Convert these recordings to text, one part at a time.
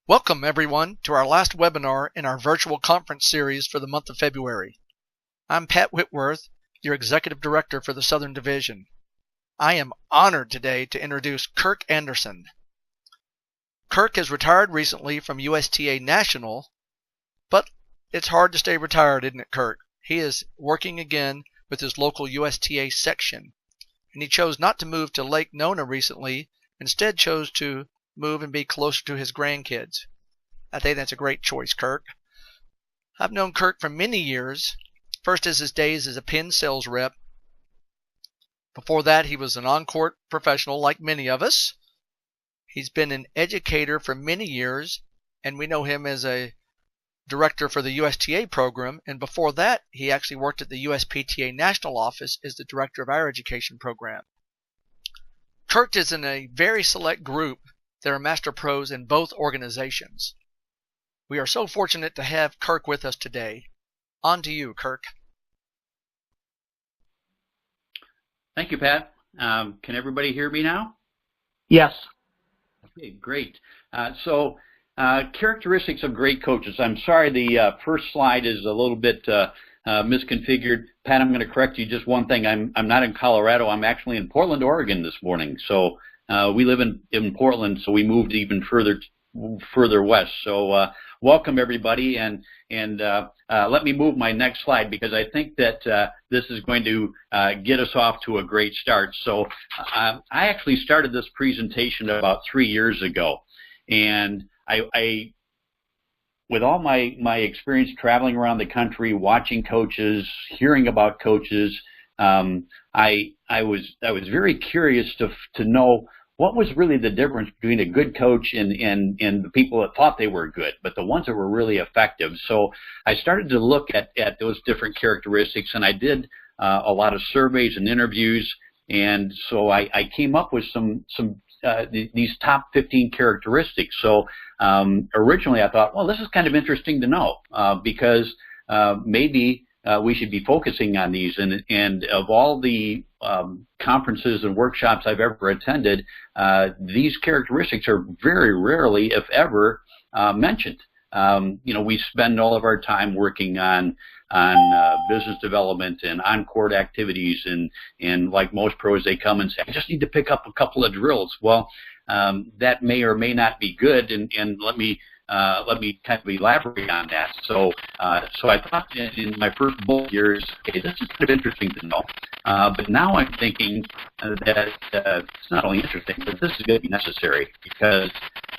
Welcome, everyone, to our last webinar in our virtual conference series for the month of February. I'm Pat Whitworth, your Executive Director for the Southern Division. I am honored today to introduce Kirk Anderson. Kirk has retired recently from USTA National, but it's hard to stay retired, isn't it, Kirk? He is working again with his local USTA section, and he chose not to move to Lake Nona recently, instead chose to move and be closer to his grandkids. I think that's a great choice, Kirk. I've known Kirk for many years, first as his days as a pen sales rep. Before that, he was an on-court professional like many of us. He's been an educator for many years, and we know him as a director for the USTA program, and before that, he actually worked at the USPTA National Office as the director of our education program. Kirk is in a very select group that are master pros in both organizations. We are so fortunate to have Kirk with us today. On to you, Kirk. Thank you, Pat. Can everybody hear me now? Yes. Okay, great. Characteristics of great coaches. I'm sorry the first slide is a little bit misconfigured. Pat, I'm going to correct you just one thing. I'm not in Colorado. I'm actually in Portland, Oregon this morning. So we live in Portland, so we moved even further west. So welcome everybody, and let me move my next slide because I think that this is going to get us off to a great start. So I actually started this presentation about 3 years ago, and I with all my experience traveling around the country, watching coaches, hearing about coaches, I was very curious to know what was really the difference between a good coach and the people that thought they were good, but the ones that were really effective. So I started to look at those different characteristics, and I did a lot of surveys and interviews, and so I came up with these top 15 characteristics. So originally I thought, well, this is kind of interesting to know because maybe we should be focusing on these. And of all the conferences and workshops I've ever attended, these characteristics are very rarely, if ever, mentioned. We spend all of our time working on business development and on-court activities, and like most pros, they come and say, I just need to pick up a couple of drills. Well, that may or may not be good, and let me kind of elaborate on that. So I thought in my first bullet here is, okay, this is kind of interesting to know. But now I'm thinking that it's not only interesting, but this is going to be necessary because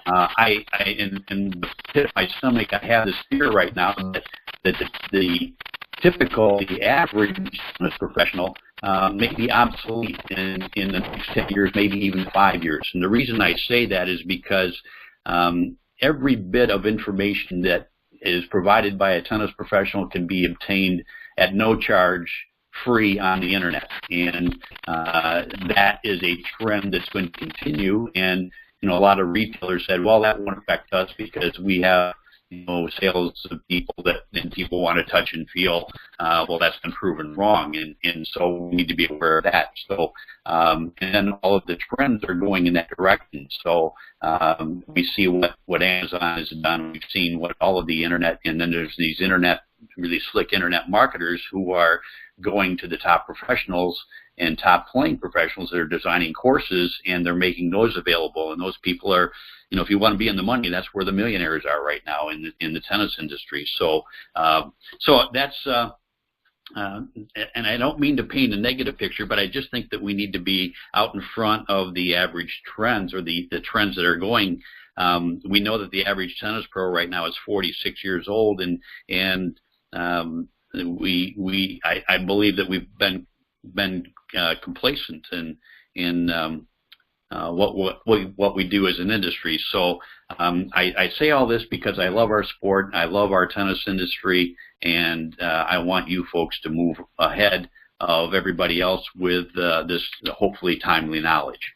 in the pit of my stomach, I have this fear right now that the average business professional may be obsolete in the next 10 years, maybe even 5 years. And the reason I say that is because every bit of information that is provided by a tennis professional can be obtained at no charge, free on the internet, and that is a trend that's going to continue. And a lot of retailers said, well, that won't affect us because we have sales of people and people want to touch and feel. Well, that's been proven wrong, and so we need to be aware of that. So and then all of the trends are going in that direction. So we see what Amazon has done. We've seen what all of the internet, and then there's these really slick internet marketers who are going to the top professionals and top playing professionals that are designing courses, and they're making those available. And those people are, if you want to be in the money, that's where the millionaires are right now in the tennis industry. So that's and I don't mean to paint a negative picture, but I just think that we need to be out in front of the average trends or the trends that are going. We know that the average tennis pro right now is 46 years old, and I believe that we've been complacent in what we do as an industry. So I say all this because I love our sport, I love our tennis industry, and I want you folks to move ahead of everybody else with this hopefully timely knowledge.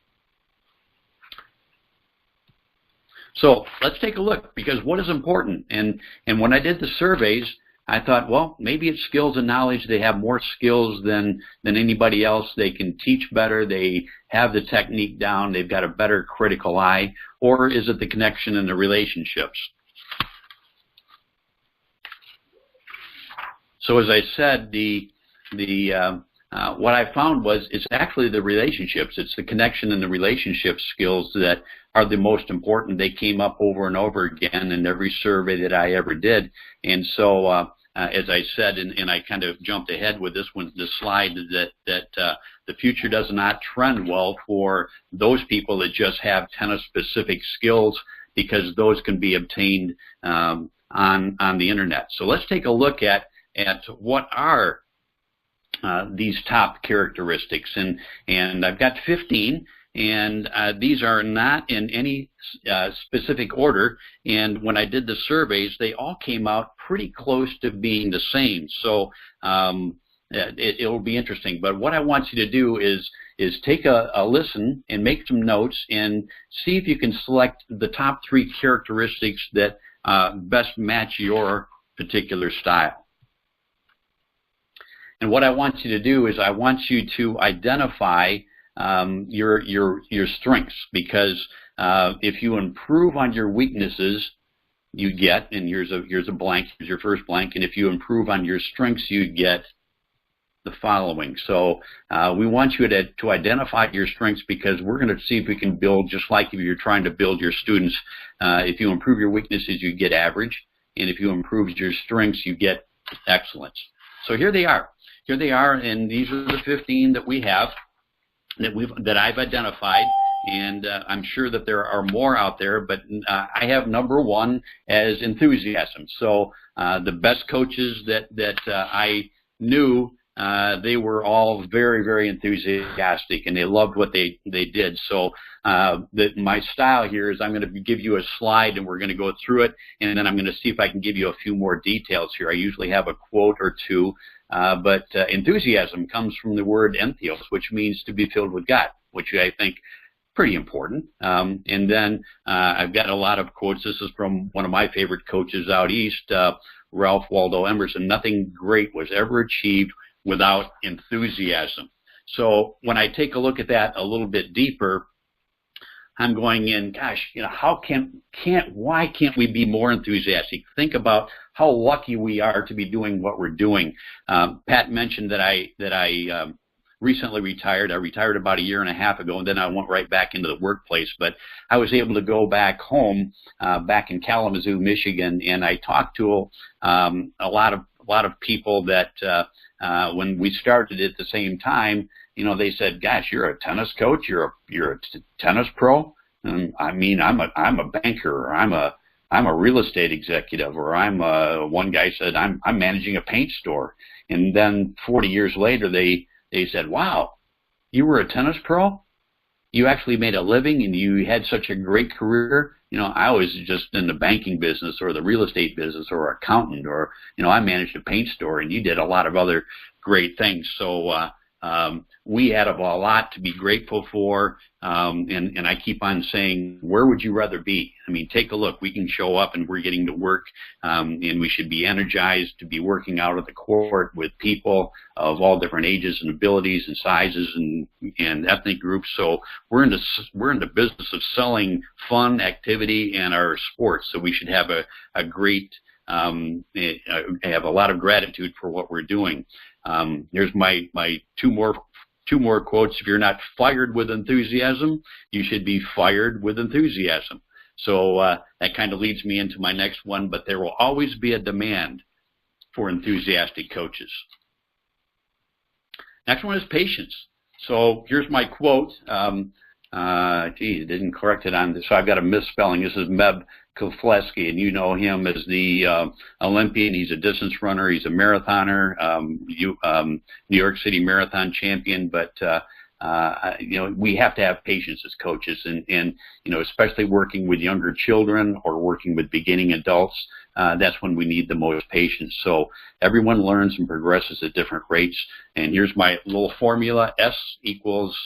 So let's take a look, because what is important? And when I did the surveys, I thought, well, maybe it's skills and knowledge. They have more skills than anybody else. They can teach better. They have the technique down. They've got a better critical eye. Or is it the connection and the relationships? So as I said, what I found was it's actually the relationships. It's the connection and the relationship skills that are the most important. They came up over and over again in every survey that I ever did. And so, as I said, and I kind of jumped ahead with this slide, that the future does not trend well for those people that just have tennis-specific skills, because those can be obtained on the internet. So let's take a look at what are these top characteristics, and I've got 15, and these are not in any specific order, and when I did the surveys, they all came out pretty close to being the same. So it will be interesting. But what I want you to do is take a listen and make some notes and see if you can select the top 3 characteristics that best match your particular style. And what I want you to do is I want you to identify your strengths, because if you improve on your weaknesses, you get, and here's a blank, here's your first blank, and if you improve on your strengths, you get the following. So we want you to identify your strengths, because we're going to see if we can build, just like if you're trying to build your students, if you improve your weaknesses, you get average, and if you improve your strengths, you get excellence. So here they are. Here they are, and these are the 15 that we have, that I've identified, and I'm sure that there are more out there, but I have number 1 as enthusiasm. So the best coaches that I knew, they were all very, very enthusiastic, and they loved what they did. So my style here is I'm going to give you a slide, and we're going to go through it, and then I'm going to see if I can give you a few more details here. I usually have a quote or two. But enthusiasm comes from the word entheos, which means to be filled with God, which I think pretty important. And then I've got a lot of quotes. This is from one of my favorite coaches out east, Ralph Waldo Emerson. Nothing great was ever achieved without enthusiasm. So when I take a look at that a little bit deeper, I'm going in, gosh, why can't we be more enthusiastic? Think about how lucky we are to be doing what we're doing. Pat mentioned that I recently retired. I retired about 1.5 years ago, and then I went right back into the workplace. But I was able to go back home, back in Kalamazoo, Michigan, and I talked to a lot of people that when we started at the same time, they said, "Gosh, you're a tennis coach. You're a tennis pro." And I mean, I'm a banker, or I'm a real estate executive, or one guy said, I'm managing a paint store. And then 40 years later, they said, "Wow, you were a tennis pro? You actually made a living, and you had such a great career. I was just in the banking business, or the real estate business, or accountant, or I managed a paint store, and you did a lot of other great things." So we have a lot to be grateful for, and I keep on saying, where would you rather be? I mean, take a look. We can show up, and we're getting to work, and we should be energized to be working out at the court with people of all different ages and abilities and sizes and ethnic groups. So we're in the business of selling fun, activity, and our sports. So we should have a great have a lot of gratitude for what we're doing. Here's my two more quotes. If you're not fired with enthusiasm, you should be fired with enthusiasm. So that kind of leads me into my next one, but there will always be a demand for enthusiastic coaches. Next one is patience. So here's my quote. It didn't correct it on this, so I've got a misspelling. This is Meb Keflezighi, and you know him as the Olympian. He's a distance runner. He's a marathoner, New York City marathon champion. But we have to have patience as coaches, and especially working with younger children or working with beginning adults. That's when we need the most patience. So everyone learns and progresses at different rates. And here's my little formula: S equals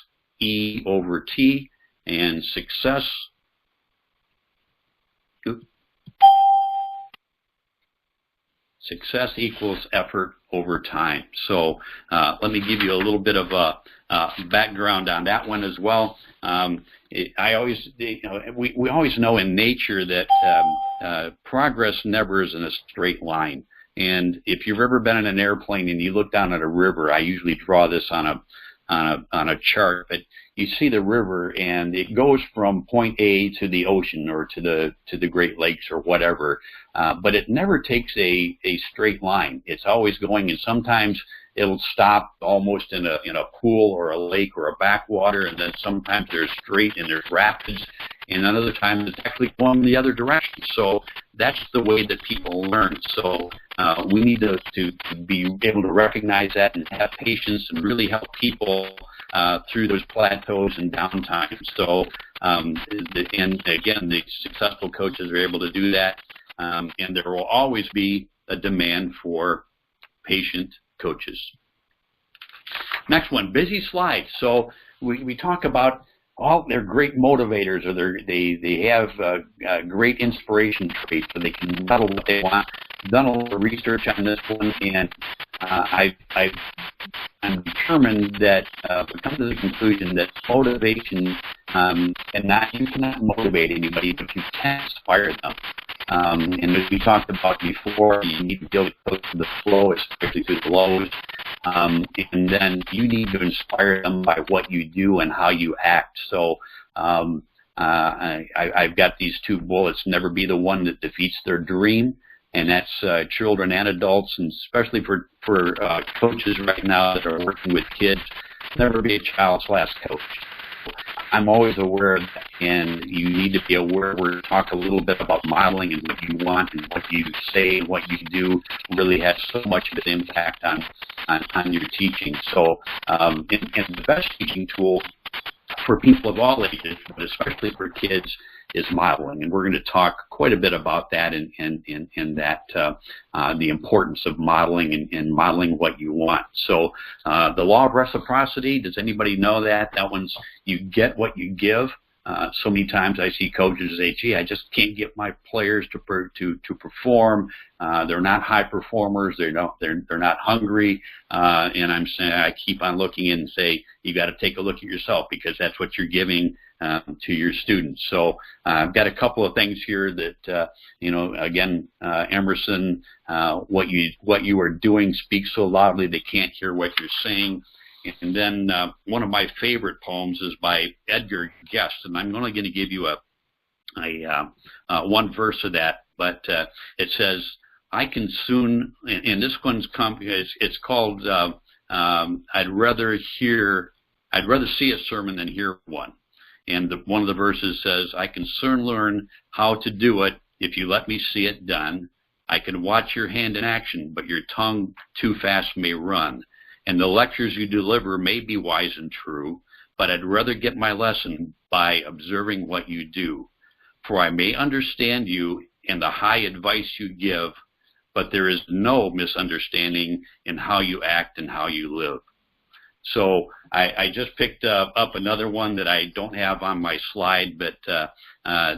E over T, and success Success equals effort over time. So let me give you a little bit of a background on that one as well. We always know in nature that progress never is in a straight line. And if you've ever been in an airplane and you look down at a river, I usually draw this on a chart, but you see the river and it goes from point A to the ocean or to the Great Lakes or whatever, but it never takes a straight line. It's always going, and sometimes it'll stop almost in a pool or a lake or a backwater, and then sometimes there's straight and there's rapids, and another time it's actually going the other direction. So that's the way that people learn. So we need to be able to recognize that and have patience and really help people through those plateaus and downtimes. So, and again, the successful coaches are able to do that, and there will always be a demand for patient coaches. Next one, busy slides. So we talk about all they're great motivators, or they have great inspiration traits, so they can model what they want. I've done a lot of research on this one, and I'm determined that I've come to the conclusion that motivation you cannot motivate anybody, but you can inspire them. And as we talked about before, you need to be able to go through the flow, especially through the lows. And then you need to inspire them by what you do and how you act. So I've got these two bullets: never be the one that defeats their dream, and that's children and adults, and especially for coaches right now that are working with kids, never be a child's last coach. I'm always aware of that, and you need to be aware. We're talk a little bit about modeling and what you want and what you say and what you do really has so much of an impact on your teaching. So, and the best teaching tool for people of all ages, but especially for kids, is modeling, and we're going to talk quite a bit about that and that the importance of modeling and modeling what you want. So the law of reciprocity, does anybody know that? That one's you get what you give. So many times I see coaches say, "Gee, I just can't get my players to perform. They're not high performers. They're not hungry." And I'm saying, I keep on looking in and say, you got to take a look at yourself, because that's what you're giving to your students. So I've got a couple of things here that again, Emerson, what you are doing speaks so loudly they can't hear what you're saying. And then one of my favorite poems is by Edgar Guest, and I'm only going to give you one verse of that, but it says, "I can soon," and this one's it's called "I'd rather see a sermon than hear one." And one of the verses says, "I can soon learn how to do it if you let me see it done. I can watch your hand in action, but your tongue too fast may run. And the lectures you deliver may be wise and true, but I'd rather get my lesson by observing what you do. For I may understand you and the high advice you give, but there is no misunderstanding in how you act and how you live." So I just picked up another one that I don't have on my slide, but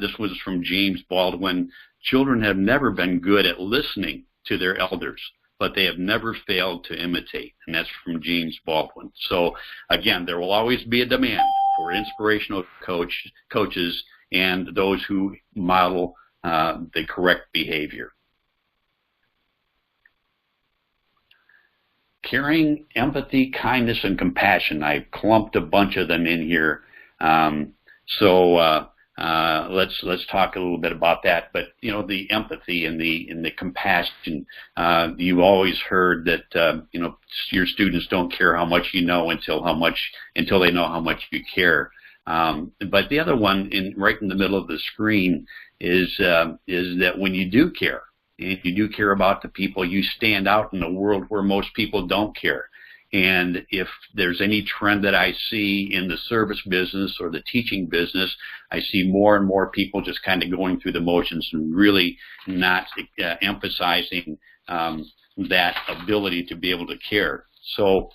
this was from James Baldwin. "Children have never been good at listening to their elders, but they have never failed to imitate." And that's from James Baldwin. So again, there will always be a demand for inspirational coaches and those who model the correct behavior. Caring, empathy, kindness, and compassion. I clumped a bunch of them in here. Let's talk a little bit about that. But the empathy and the compassion. You've always heard that your students don't care how much you know until they know how much you care. But the other one, right in the middle of the screen, is that when you do care, and you do care about the people, you stand out in a world where most people don't care. And if there's any trend that I see in the service business or the teaching business, I see more and more people just kind of going through the motions and really not emphasizing that ability to be able to care. So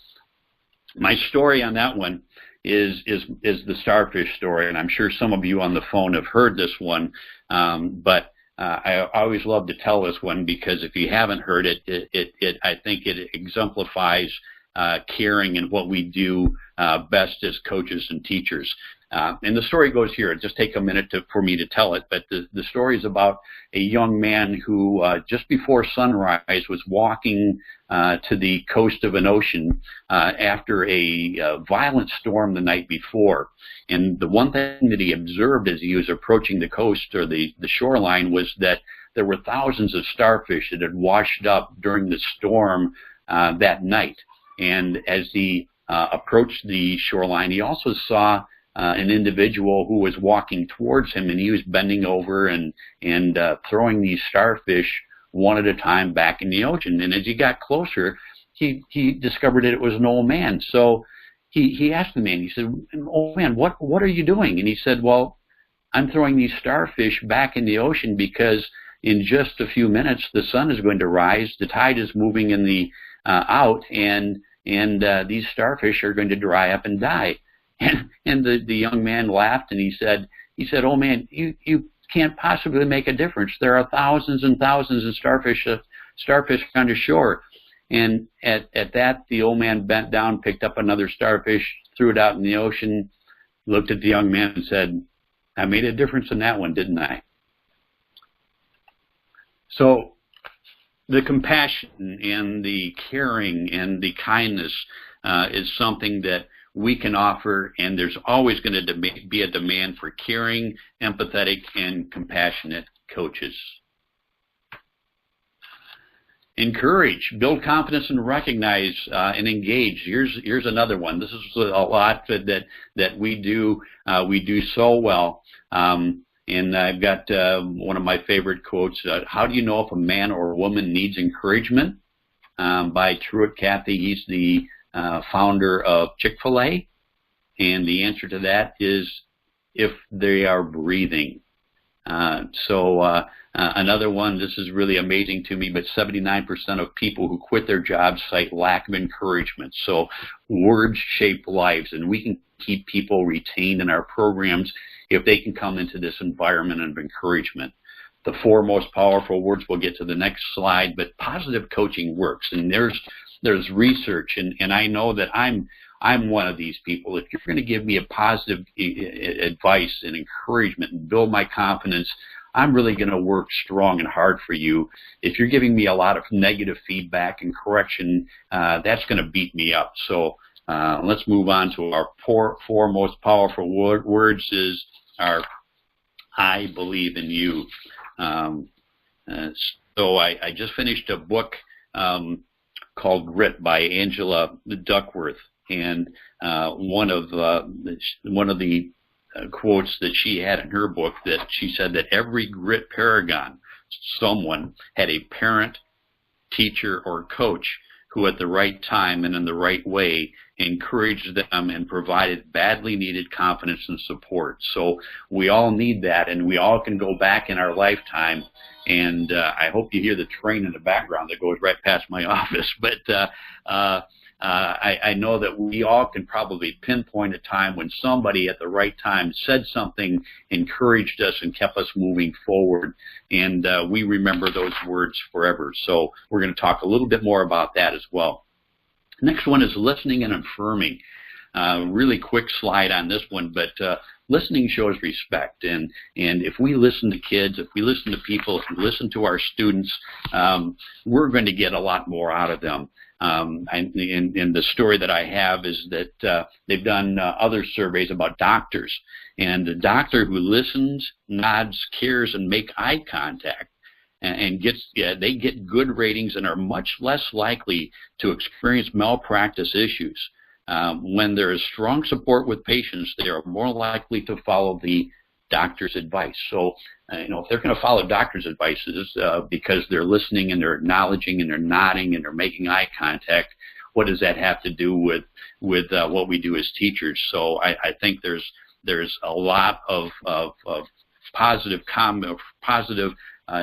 my story on that one is the starfish story, and I'm sure some of you on the phone have heard this one, but I always love to tell this one because if you haven't heard it, I think it exemplifies caring and what we do best as coaches and teachers. And the story goes here. It'll just take a minute for me to tell it, but the story is about a young man who just before sunrise was walking to the coast of an ocean after a violent storm the night before. And the one thing that he observed as he was approaching the coast or the shoreline was that there were thousands of starfish that had washed up during the storm that night. And as he approached the shoreline, he also saw an individual who was walking towards him, and he was bending over and throwing these starfish one at a time back in the ocean. And as he got closer, he discovered that it was an old man. So he asked the man, he said, "Old man, what are you doing?" And he said, "Well, I'm throwing these starfish back in the ocean because in just a few minutes the sun is going to rise, the tide is moving in the out, and these starfish are going to dry up and die." And the young man laughed, and he said, "Oh man, you can't possibly make a difference. There are thousands and thousands of starfish on the shore." And at that, the old man bent down, picked up another starfish, threw it out in the ocean, looked at the young man and said, "I made a difference in that one, didn't I?" So the compassion and the caring and the kindness is something that we can offer, and there's always going to be a demand for caring, empathetic, and compassionate coaches. Encourage, build confidence, and recognize and engage. Here's another one. This is a lot that we do so well. And I've got one of my favorite quotes. How do you know if a man or a woman needs encouragement? By Truett Cathy. He's the founder of Chick-fil-A, and the answer to that is if they are breathing. Another one, this is really amazing to me, but 79% of people who quit their jobs cite lack of encouragement. So words shape lives, and we can keep people retained in our programs if they can come into this environment of encouragement. The 4 most powerful words, we'll get to the next slide, but positive coaching works, and there's research, and I know that I'm one of these people. If you're going to give me a positive advice and encouragement and build my confidence, I'm really going to work strong and hard for you. If you're giving me a lot of negative feedback and correction, that's going to beat me up. So let's move on to our 4 most powerful words is our I believe in you. So I just finished a book called Grit by Angela Duckworth, and one of the quotes that she had in her book, that she said that every grit paragon, someone had a parent, teacher, or coach who at the right time and in the right way encouraged them and provided badly needed confidence and support. So we all need that, and we all can go back in our lifetime. And I hope you hear the train in the background that goes right past my office. But I know that we all can probably pinpoint a time when somebody at the right time said something, encouraged us, and kept us moving forward. And we remember those words forever. So we're going to talk a little bit more about that as well. Next one is listening and affirming. Really quick slide on this one, but listening shows respect, and if we listen to kids, if we listen to people, if we listen to our students, we're going to get a lot more out of them. And the story that I have is that they've done other surveys about doctors, and the doctor who listens, nods, cares, and make eye contact and they get good ratings and are much less likely to experience malpractice issues. When there is strong support with patients, they are more likely to follow the doctor's advice. So, if they're going to follow doctor's advice, because they're listening and they're acknowledging and they're nodding and they're making eye contact, what does that have to do with what we do as teachers? So I think there's a lot of positive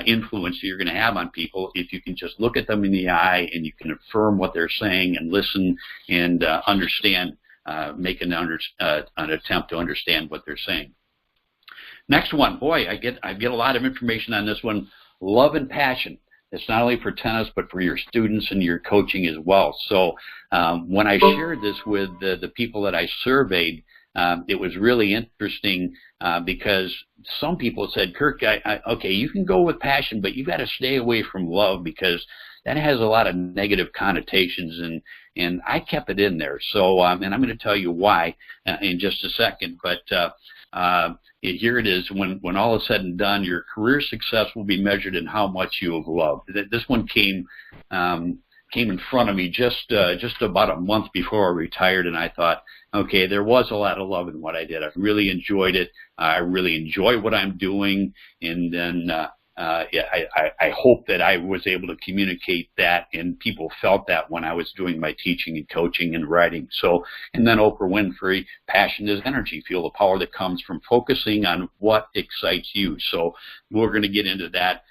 influence that you're going to have on people if you can just look at them in the eye and you can affirm what they're saying and listen and understand, make an attempt to understand what they're saying. Next one, boy, I get a lot of information on this one. Love and passion. It's not only for tennis, but for your students and your coaching as well. So when I shared this with the people that I surveyed, it was really interesting because some people said, Kirk, okay, you can go with passion, but you got to stay away from love because that has a lot of negative connotations, and I kept it in there. So, and I'm going to tell you why in just a second, but here it is. When all is said and done, your career success will be measured in how much you have loved. This one came in front of me just about a month before I retired, and I thought, okay, there was a lot of love in what I did. I really enjoyed it. I really enjoy what I'm doing, and then I hope that I was able to communicate that, and people felt that when I was doing my teaching and coaching and writing. So, and then Oprah Winfrey, passion is energy. Feel the power that comes from focusing on what excites you. So we're going to get into that.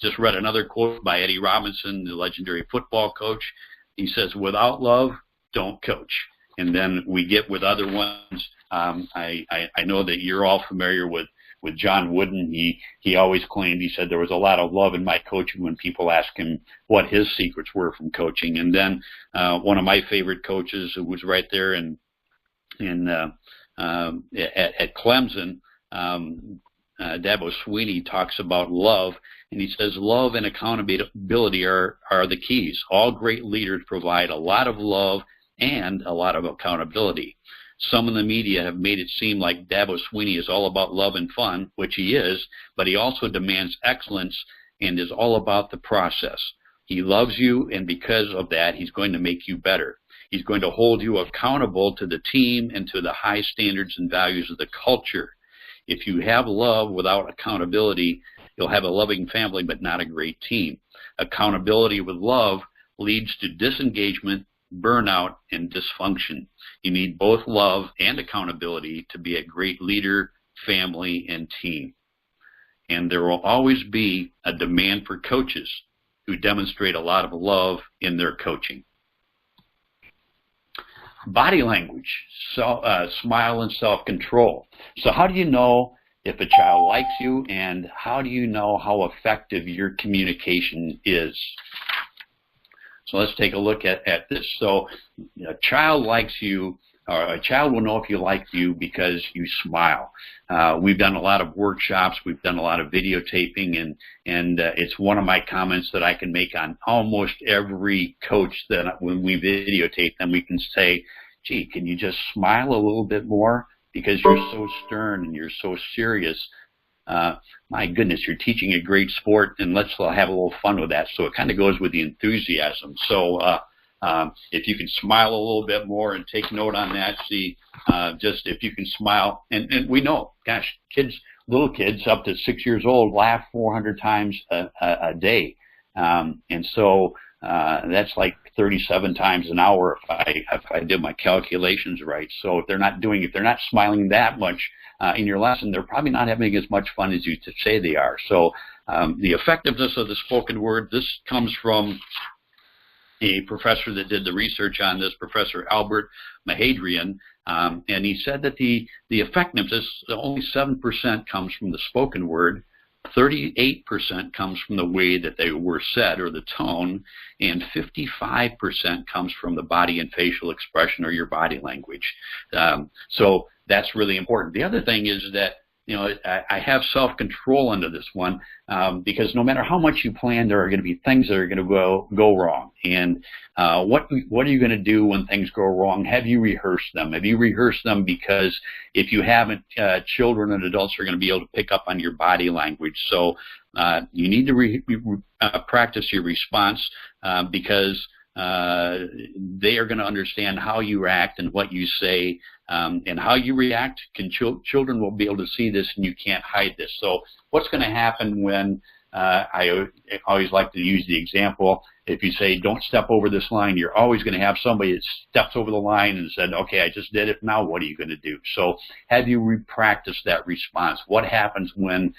Just read another quote by Eddie Robinson, the legendary football coach. He says, without love, don't coach. And then we get with other ones. I know that you're all familiar with John Wooden. He always claimed, he said there was a lot of love in my coaching when people asked him what his secrets were from coaching. And then one of my favorite coaches who was right there at Clemson, Dabo Sweeney, talks about love, and he says love and accountability are the keys. All great leaders provide a lot of love and a lot of accountability. Some in the media have made it seem like Dabo Sweeney is all about love and fun, which he is, but he also demands excellence and is all about the process. He loves you, and because of that, he's going to make you better. He's going to hold you accountable to the team and to the high standards and values of the culture. If you have love without accountability, you'll have a loving family but not a great team. Accountability with love leads to disengagement, burnout, and dysfunction. You need both love and accountability to be a great leader, family, and team. And there will always be a demand for coaches who demonstrate a lot of love in their coaching. Body language, smile and self-control. So how do you know if a child likes you, and how do you know how effective your communication is? So let's take a look at this. So a child likes you, or a child will know if you like you because you smile. We've done a lot of workshops, we've done a lot of videotaping, and it's one of my comments that I can make on almost every coach that when we videotape them, we can say, gee, can you just smile a little bit more? Because you're so stern and you're so serious. My goodness, you're teaching a great sport, and let's have a little fun with that. So it kind of goes with the enthusiasm. So if you can smile a little bit more and take note on that, see, just if you can smile. And we know, gosh, little kids up to 6 years old laugh 400 times a day. And so that's like 37 times an hour if I did my calculations right. So if they're not smiling that much in your lesson, they're probably not having as much fun as you say they are. So the effectiveness of the spoken word, this comes from a professor that did the research on this, Professor Albert Mahadrian, and he said that the effectiveness, only 7% comes from the spoken word, 38% comes from the way that they were said or the tone, and 55% comes from the body and facial expression or your body language. So that's really important. The other thing is that, you know, I have self-control under this one because no matter how much you plan, there are going to be things that are going to go wrong. And what are you going to do when things go wrong? Have you rehearsed them? Have you rehearsed them? Because if you haven't, children and adults are going to be able to pick up on your body language. So you need to practice your response because they are going to understand how you act and what you say, and how you react. Children will be able to see this, and you can't hide this. So what's going to happen when I always like to use the example, if you say, don't step over this line, you're always going to have somebody that steps over the line and said, okay, I just did it, now what are you going to do? So have you practiced that response? What happens when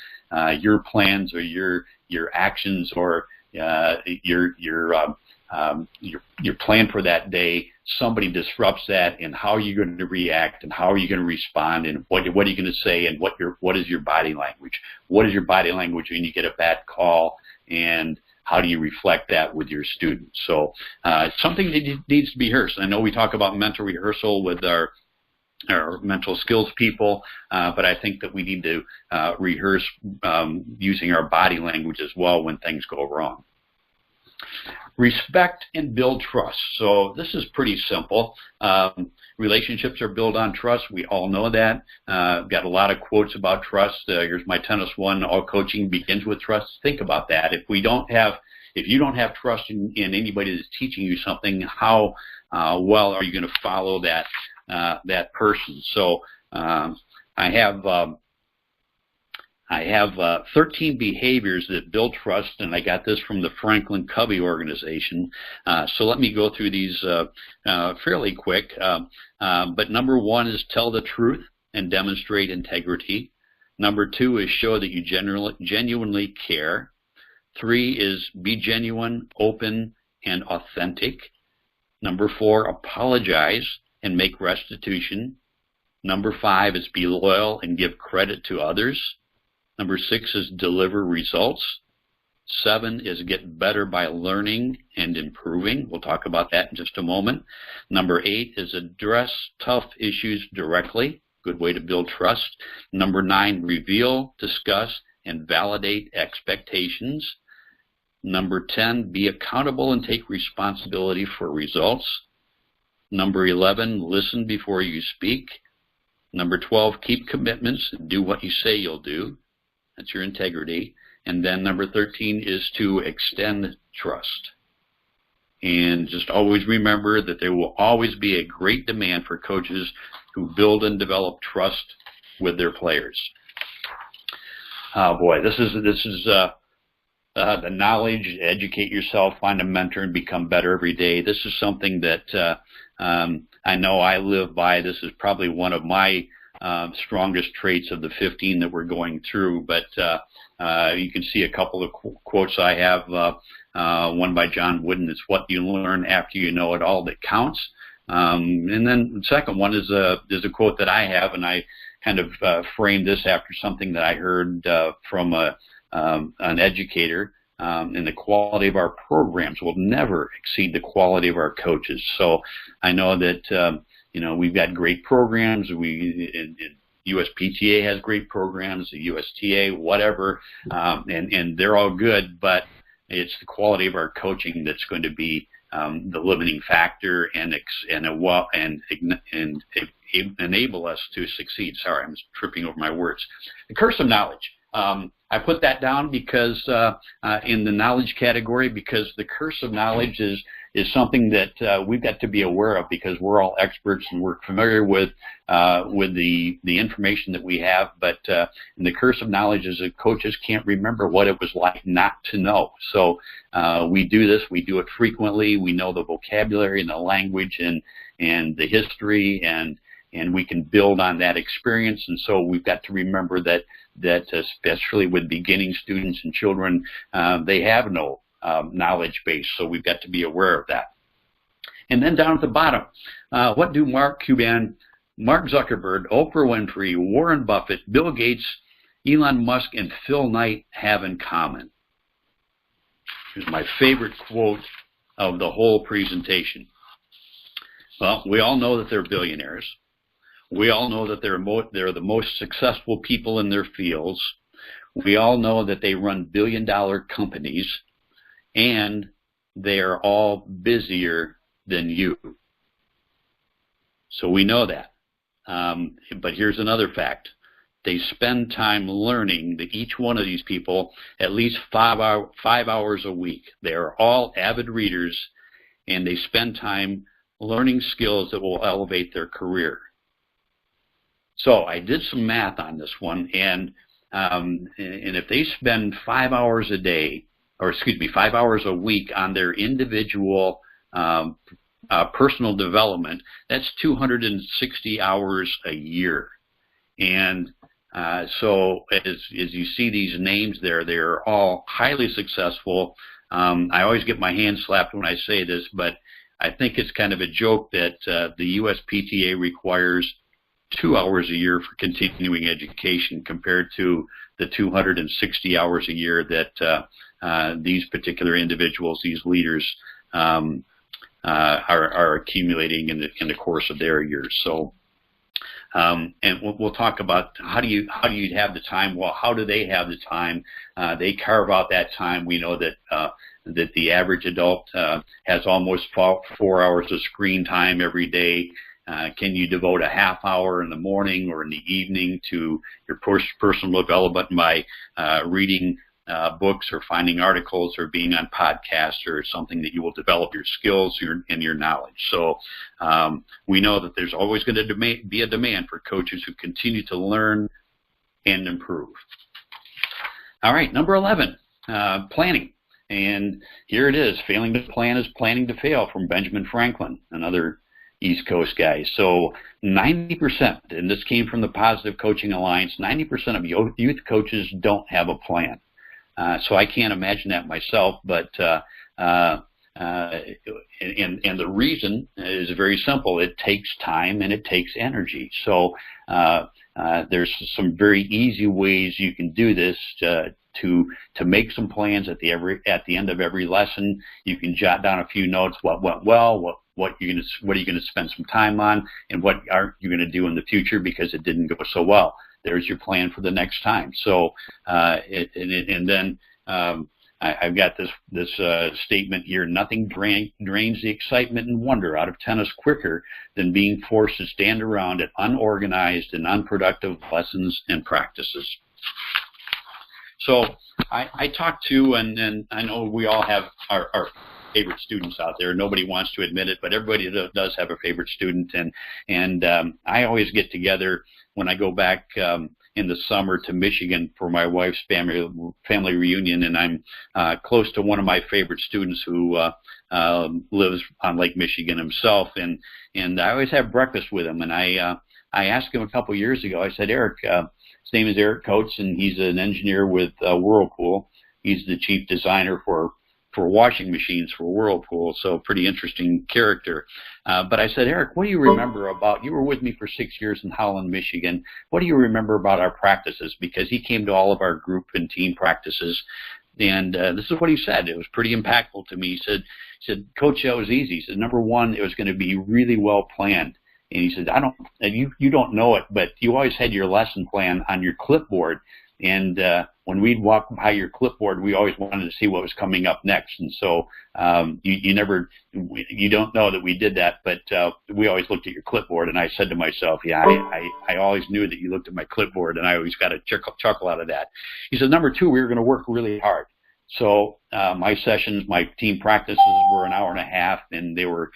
your plans or your actions or your your plan for that day, somebody disrupts that, and how you're going to react, and how are you going to respond, and what are you going to say, and what is your body language? What is your body language when you get a bad call, and how do you reflect that with your students? So it's something that needs to be rehearsed. I know we talk about mental rehearsal with our mental skills people, but I think that we need to rehearse using our body language as well when things go wrong. Respect and build trust. So this is pretty simple. Relationships are built on trust. We all know that. Got a lot of quotes about trust. Here's my tennis one. All coaching begins with trust. Think about that. If you don't have trust in anybody that's teaching you something, how well are you going to follow that person? So I have 13 behaviors that build trust, and I got this from the Franklin Covey organization. So let me go through these fairly quick. But number 1 is tell the truth and demonstrate integrity. Number 2 is show that you genuinely care. 3 is be genuine, open, and authentic. Number 4, apologize and make restitution. Number 5 is be loyal and give credit to others. Number 6 is deliver results. 7 is get better by learning and improving. We'll talk about that in just a moment. Number 8 is address tough issues directly. Good way to build trust. Number 9, reveal, discuss, and validate expectations. Number 10, be accountable and take responsibility for results. Number 11, listen before you speak. Number 12, keep commitments and do what you say you'll do. That's your integrity. And then number 13 is to extend trust. And just always remember that there will always be a great demand for coaches who build and develop trust with their players. Oh boy, this is the knowledge. Educate yourself, find a mentor, and become better every day. This is something that I know I live by. This is probably one of my strongest traits of the 15 that we're going through, but you can see a couple of quotes I have. One by John Wooden, it's what you learn after you know it all that counts. And then the second one is a quote that I have, and I kind of framed this after something that I heard from an educator. And the quality of our programs will never exceed the quality of our coaches. So I know that we've got great programs. USPTA has great programs, the USTA, whatever, and they're all good. But it's the quality of our coaching that's going to be the limiting factor and enable us to succeed. Sorry, I'm tripping over my words. The curse of knowledge. I put that down because in the knowledge category, because the curse of knowledge is something that we've got to be aware of, because we're all experts and we're familiar with the information that we have. But in the curse of knowledge is that coaches can't remember what it was like not to know. So we do this. We do it frequently. We know the vocabulary and the language and the history, and we can build on that experience. And so we've got to remember that especially with beginning students and children, they have no knowledge base. So we've got to be aware of that. And then down at the bottom, what do Mark Cuban, Mark Zuckerberg, Oprah Winfrey, Warren Buffett, Bill Gates, Elon Musk, and Phil Knight have in common? Here's my favorite quote of the whole presentation. Well, we all know that they're billionaires. We all know that they're the most successful people in their fields. We all know that they run billion-dollar companies, and they are all busier than you. So we know that. But here's another fact. They spend time learning, that each one of these people, at least 5 hours a week. They are all avid readers, and they spend time learning skills that will elevate their career. So I did some math on this one, and if they spend 5 hours a day, 5 hours a week on their individual personal development, that's 260 hours a year. And so as you see these names there, they're all highly successful. I always get my hand slapped when I say this, but I think it's kind of a joke that the USPTA requires 2 hours a year for continuing education compared to the 260 hours a year that these particular individuals, these leaders, are accumulating in the course of their years. So, and we'll talk about how do you have the time? Well, how do they have the time? They carve out that time. We know that the average adult has almost 4 hours of screen time every day. Can you devote a half hour in the morning or in the evening to your personal development by reading books or finding articles or being on podcasts or something that you will develop your skills and your knowledge? So we know that there's always going to be a demand for coaches who continue to learn and improve. All right, number 11, planning. And here it is, failing to plan is planning to fail, from Benjamin Franklin, another East Coast guy. So 90%, and this came from the Positive Coaching Alliance, 90% of youth coaches don't have a plan. So I can't imagine that myself, but and the reason is very simple. It takes time and it takes energy. So there's some very easy ways you can do this to make some plans at the end of every lesson. You can jot down a few notes: what went well, what are you going to spend some time on, and what aren't you going to do in the future because it didn't go so well. There's your plan for the next time. So and then I've got this statement here: nothing drains the excitement and wonder out of tennis quicker than being forced to stand around at unorganized and unproductive lessons and practices. So I talked to, and I know we all have our favorite students out there. Nobody wants to admit it, but everybody does have a favorite student. And I always get together when I go back in the summer to Michigan for my wife's family reunion, and I'm close to one of my favorite students who lives on Lake Michigan himself, and I always have breakfast with him. And I asked him a couple years ago. I said, Eric, his name is Eric Coates, and he's an engineer with Whirlpool. He's the chief designer for washing machines for Whirlpool, so pretty interesting character. But I said, Eric, what do you remember about, you were with me for 6 years in Holland, Michigan. What do you remember about our practices? Because he came to all of our group and team practices, and this is what he said. It was pretty impactful to me. He said, Coach, that was easy. He said, number one, it was going to be really well planned. And he said, you don't know it, but you always had your lesson plan on your clipboard. And when we'd walk by your clipboard, we always wanted to see what was coming up next. And so you don't know that we did that, but we always looked at your clipboard. And I said to myself, yeah, I always knew that you looked at my clipboard, and I always got a chuckle out of that. He said, number two, we were going to work really hard. So my sessions, my team practices were an hour and a half, and they were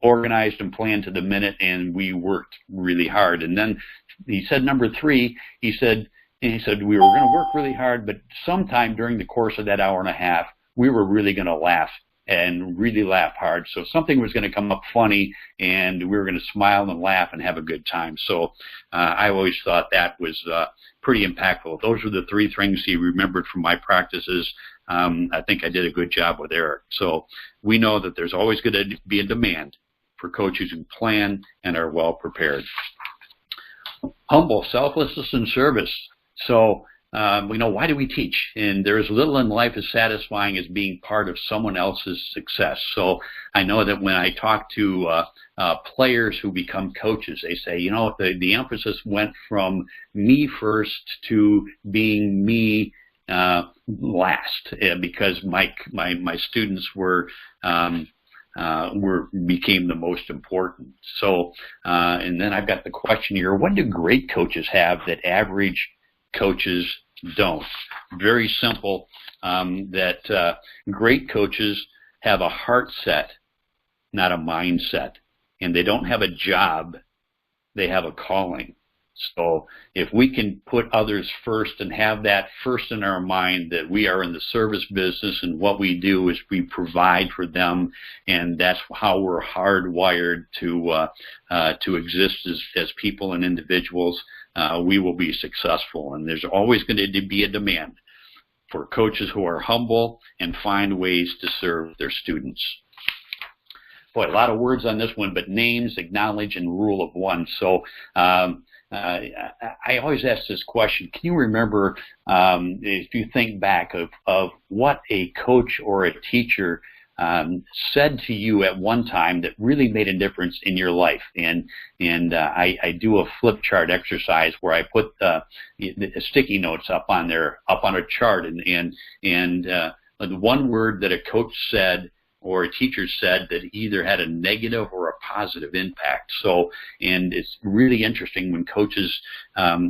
organized and planned to the minute, and we worked really hard. And then he said, number three, he said we were going to work really hard, but sometime during the course of that hour and a half, we were really going to laugh and really laugh hard. So something was going to come up funny, and we were going to smile and laugh and have a good time. So I always thought that was pretty impactful. Those were the three things he remembered from my practices. I think I did a good job with Eric. So we know that there's always going to be a demand for coaches who plan and are well prepared. Humble, selflessness, and service. So, why do we teach? And there is little in life as satisfying as being part of someone else's success. So I know that when I talk to players who become coaches, they say, the emphasis went from me first to being me last, because my students became the most important. So, and then I've got the question here: what do great coaches have that average coaches don't? Very simple. That great coaches have a heart set, not a mindset, and they don't have a job; they have a calling. So if we can put others first and have that first in our mind, that we are in the service business and what we do is we provide for them, and that's how we're hardwired to exist as people and individuals, we will be successful. And there's always going to be a demand for coaches who are humble and find ways to serve their students. Boy, a lot of words on this one, but names, acknowledge, and rule of one. So I always ask this question. Can you remember, if you think back of what a coach or a teacher said to you at one time that really made a difference in your life? And I do a flip chart exercise where I put the sticky notes up on a chart, and the one word that a coach said or a teacher said that either had a negative or a positive impact. So, and it's really interesting when coaches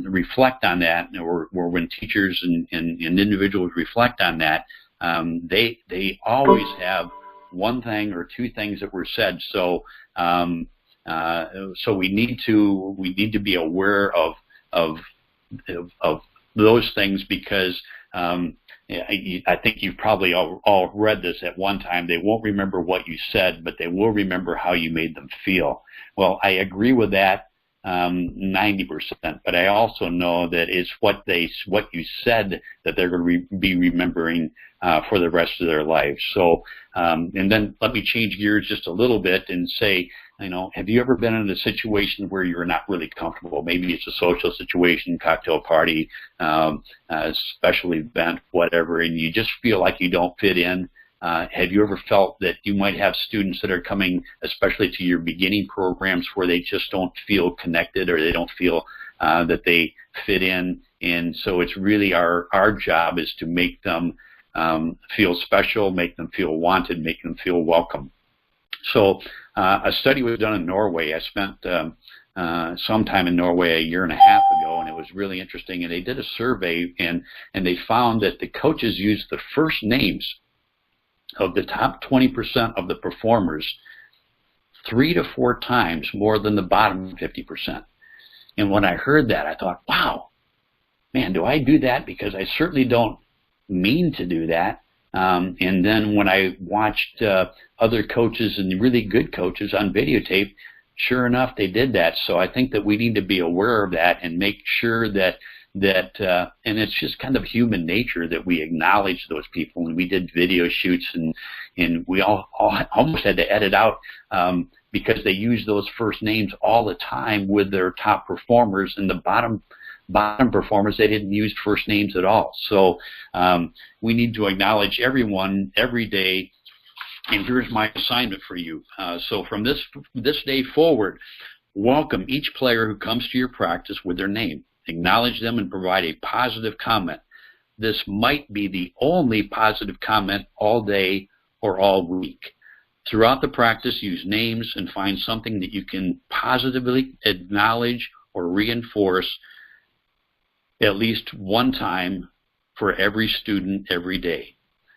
reflect on that, or when teachers and individuals reflect on that, they always have one thing or two things that were said. So, so we need to be aware of those things, because I think you've probably all read this at one time. They won't remember what you said, but they will remember how you made them feel. Well, I agree with that 90%, but I also know that it's what you said that they're going to be remembering for the rest of their lives. So, and then let me change gears just a little bit and say, have you ever been in a situation where you're not really comfortable? Maybe it's a social situation, cocktail party, a special event, whatever, and you just feel like you don't fit in. Have you ever felt that you might have students that are coming, especially to your beginning programs, where they just don't feel connected, or they don't feel that they fit in? And so it's really our job is to make them feel special, make them feel wanted, make them feel welcome. So a study was done in Norway. I spent some time in Norway a year and a half ago, and it was really interesting. And they did a survey, and they found that the coaches used the first names of the top 20% of the performers 3 to 4 times more than the bottom 50%. And when I heard that, I thought, wow, man, do I do that? Because I certainly don't mean to do that. And then when I watched other coaches and really good coaches on videotape, sure enough, they did that. So I think that we need to be aware of that and make sure that and it's just kind of human nature that we acknowledge those people. And we did video shoots, and we all almost had to edit out because they used those first names all the time with their top performers, and the bottom performers, they didn't use first names at all. So we need to acknowledge everyone every day. And here's my assignment for you. So from this day forward, welcome each player who comes to your practice with their name. Acknowledge them and provide a positive comment. This might be the only positive comment all day or all week. Throughout the practice, use names and find something that you can positively acknowledge or reinforce at least one time for every student every day.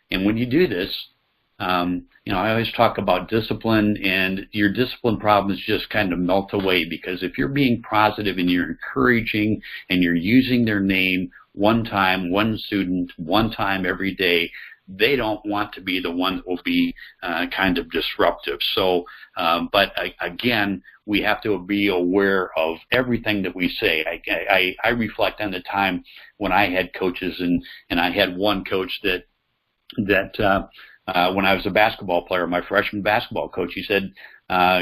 And when you do this, I always talk about discipline, and your discipline problems just kind of melt away, because if you're being positive and you're encouraging and you're using their name one time, one student, one time every day, they don't want to be the one that will be kind of disruptive. So, but again, we have to be aware of everything that we say. I reflect on the time when I had coaches, and I had one coach that when I was a basketball player, my freshman basketball coach, he said,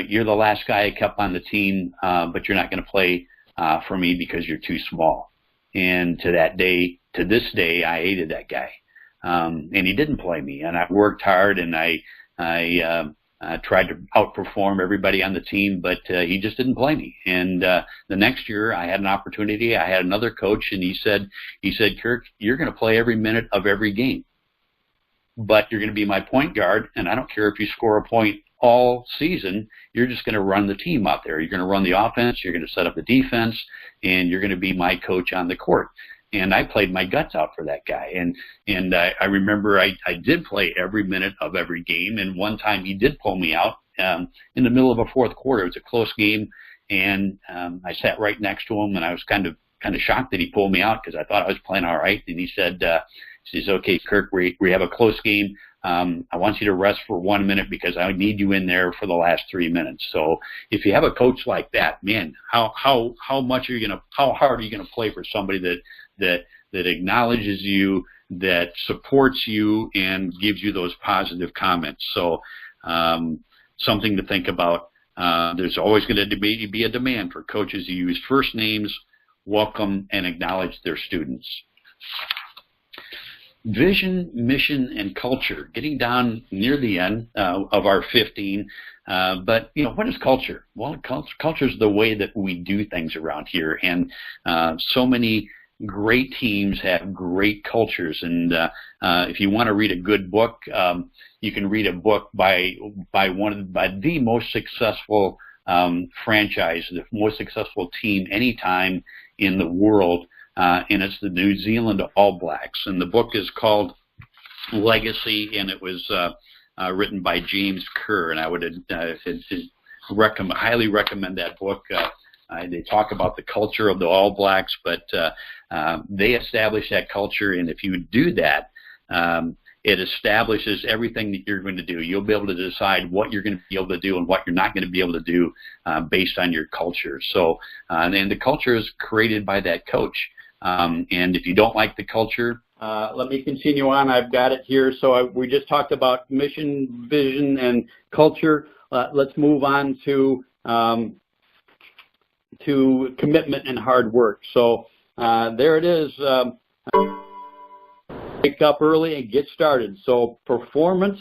you're the last guy I kept on the team, but you're not going to play for me because you're too small. And to this day, I hated that guy. And he didn't play me. And I worked hard, and I tried to outperform everybody on the team, but he just didn't play me. And the next year, I had an opportunity. I had another coach, and he said, Kirk, you're going to play every minute of every game, but you're going to be my point guard, and I don't care if you score a point all season. You're just going to run the team out there. You're going to run the offense. You're going to set up the defense, and you're going to be my coach on the court. And I played my guts out for that guy. And I remember I did play every minute of every game, and one time he did pull me out in the middle of a fourth quarter. It was a close game, and I sat right next to him, and I was kind of shocked that he pulled me out, because I thought I was playing all right. And he says, okay, Kirk, we have a close game. I want you to rest for 1 minute because I need you in there for the last 3 minutes. So if you have a coach like that, man, how hard are you gonna play for somebody that acknowledges you, that supports you and gives you those positive comments. So something to think about. There's always going to be a demand for coaches to use first names, welcome, and acknowledge their students. Vision, mission, and culture. Getting down near the end of our 15. But, what is culture? Well, culture is the way that we do things around here. And so many great teams have great cultures. And if you want to read a good book, you can read a book by the most successful franchise, the most successful team anytime in the world. And it's the New Zealand All Blacks. And the book is called Legacy, and it was written by James Kirk. And I would highly recommend that book. They talk about the culture of the All Blacks, but they establish that culture. And if you do that, it establishes everything that you're going to do. You'll be able to decide what you're going to be able to do and what you're not going to be able to do based on your culture. So, and the culture is created by that coach. And if you don't like the culture, let me continue on. I've got it here. So we just talked about mission, vision, and culture. Let's move on to commitment and hard work. So there it is. Wake up early and get started. So performance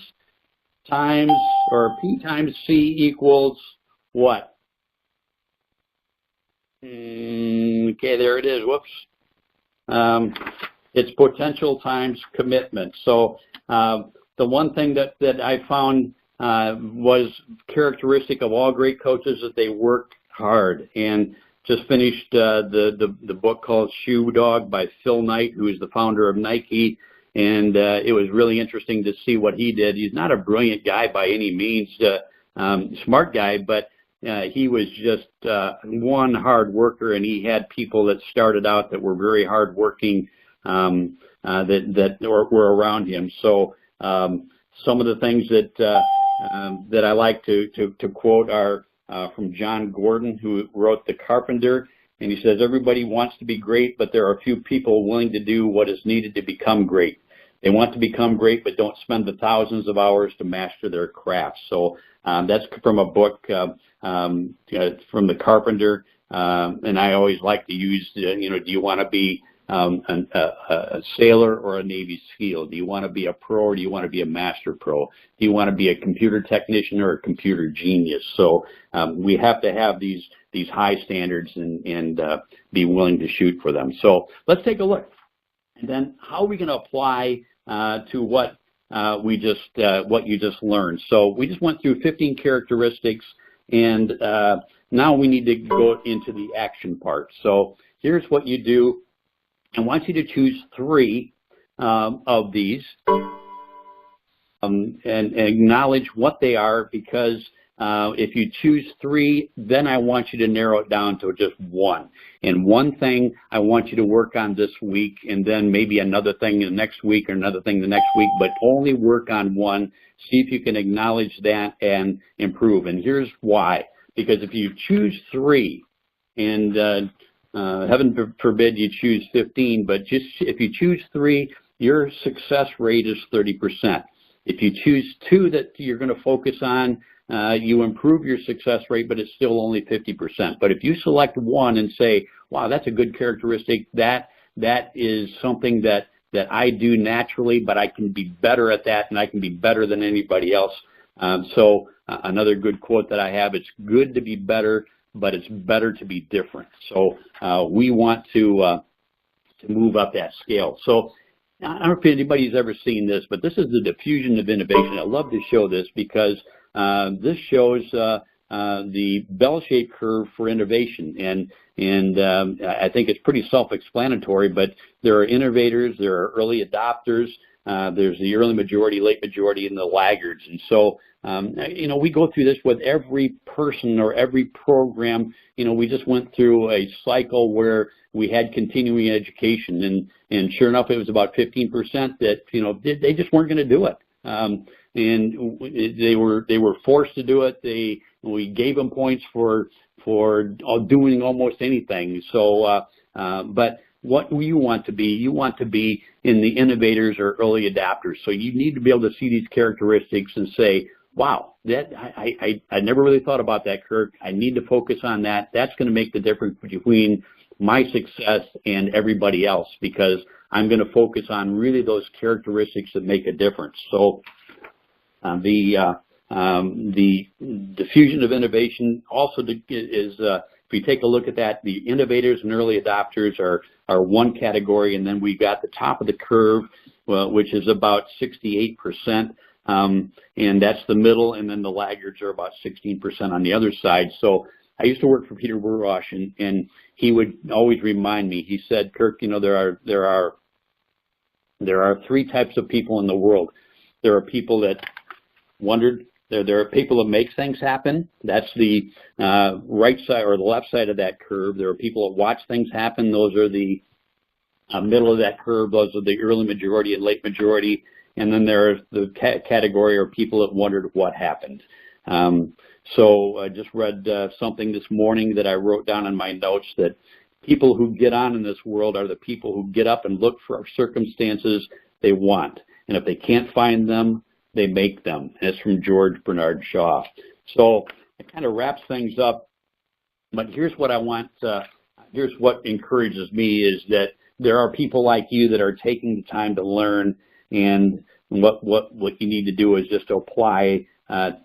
times, or P times C equals what? Okay, there it is. Whoops. It's potential times commitment. So the one thing that I found was characteristic of all great coaches is that they work hard. And just finished the book called Shoe Dog by Phil Knight, who is the founder of Nike. And it was really interesting to see what he did. He's not a brilliant guy by any means, smart guy, but he was just one hard worker, and he had people that started out that were very hardworking that were around him. So some of the things that I like to quote are from John Gordon, who wrote The Carpenter, and he says, "Everybody wants to be great, but there are few people willing to do what is needed to become great. They want to become great, but don't spend the thousands of hours to master their craft." So that's from a book from The Carpenter, and I always like to use, do you want to be a sailor or a Navy SEAL? Do you want to be a pro, or do you want to be a master pro? Do you want to be a computer technician or a computer genius? So we have to have these high standards and be willing to shoot for them. So let's take a look. And then how are we going to apply to what you just learned? So we just went through 15 characteristics, and now we need to go into the action part. So here's what you do. I want you to choose 3 of these and acknowledge what they are, because if you choose 3, then I want you to narrow it down to just 1. And one thing I want you to work on this week, and then maybe another thing the next week, or another thing the next week, but only work on 1. See if you can acknowledge that and improve. And here's why. Because if you choose 3, and heaven forbid you choose 15, but just if you choose 3, your success rate is 30%. If you choose 2 that you're going to focus on, you improve your success rate, but it's still only 50%. But if you select 1 and say, wow, that's a good characteristic, that is something that I do naturally, but I can be better at that, and I can be better than anybody else. So another good quote that I have, it's good to be better, but it's better to be different. So we want to move up that scale. So I don't know if anybody's ever seen this, but this is the diffusion of innovation. I love to show this because this shows the bell-shaped curve for innovation, and I think it's pretty self-explanatory. But there are innovators, there are early adopters, there's the early majority, late majority, and the laggards. And so we go through this with every person or every program. We just went through a cycle where we had continuing education, and sure enough, it was about 15% that they just weren't going to do it. And they were forced to do it. We gave them points for doing almost anything. So, but what you want to be in the innovators or early adapters. So you need to be able to see these characteristics and say, wow, that I never really thought about that, Kirk. I need to focus on that. That's going to make the difference between my success and everybody else, because I'm going to focus on really those characteristics that make a difference. So the diffusion of innovation also is, if you take a look at that, the innovators and early adopters are one category, and then we got the top of the curve, which is about 68%, and that's the middle, and then the laggards are about 16% on the other side. So I used to work for Peter Burrosh, and he would always remind me. He said, Kirk, there are three types of people in the world. There are people that wondered. There are people that make things happen. That's the right side or the left side of that curve. There are people that watch things happen. Those are the middle of that curve. Those are the early majority and late majority. And then there's the category of people that wondered what happened. So I just read something this morning that I wrote down in my notes, that people who get on in this world are the people who get up and look for circumstances they want. And if they can't find them, they make them. And it's from George Bernard Shaw. So it kind of wraps things up. But here's what I want, here's what encourages me, is that there are people like you that are taking the time to learn, and what you need to do is just apply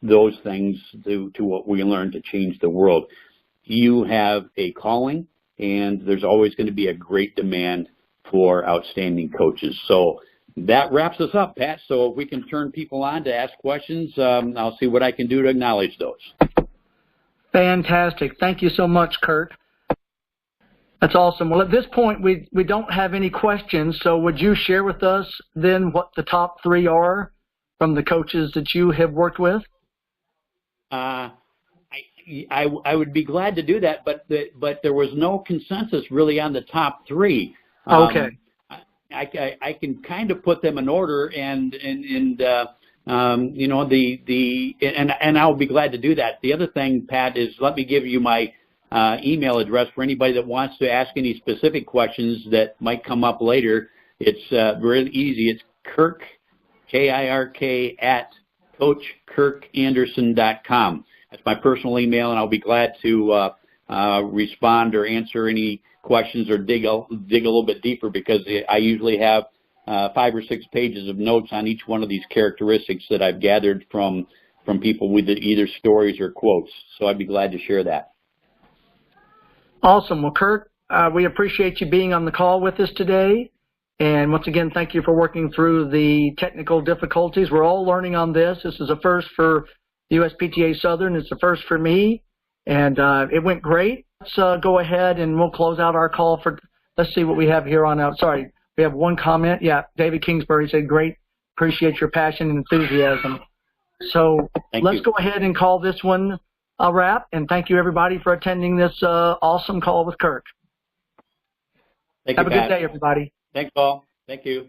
those things to what we learn to change the world. You have a calling, and there's always going to be a great demand for outstanding coaches. So that wraps us up, Pat. So if we can turn people on to ask questions, I'll see what I can do to acknowledge those. Fantastic. Thank you so much, Kirk. That's awesome. Well, at this point, we don't have any questions, so would you share with us then what the top three are from the coaches that you have worked with? I would be glad to do that, but there was no consensus really on the top three. Okay. I can kind of put them in order, and I'll be glad to do that. The other thing, Pat, is let me give you my email address for anybody that wants to ask any specific questions that might come up later. It's really easy. It's Kirk, K-I-R-K, at CoachKirkAnderson.com. That's my personal email, and I'll be glad to respond or answer any questions or dig a little bit deeper, because I usually have 5 or 6 pages of notes on each one of these characteristics that I've gathered from people with either stories or quotes. So I'd be glad to share that. Awesome. Well, Kirk, we appreciate you being on the call with us today. And once again, thank you for working through the technical difficulties. We're all learning on this. This is a first for USPTA Southern. It's a first for me. And it went great. Let's go ahead and we'll close out our call for, let's see what we have here on out. Sorry, we have one comment. Yeah, David Kingsbury said, great. Appreciate your passion and enthusiasm. So let's go ahead and call this one a wrap. And thank you, everybody, for attending this awesome call with Kirk. Thank Have you, a good day, everybody. Thanks, Paul. Thank you.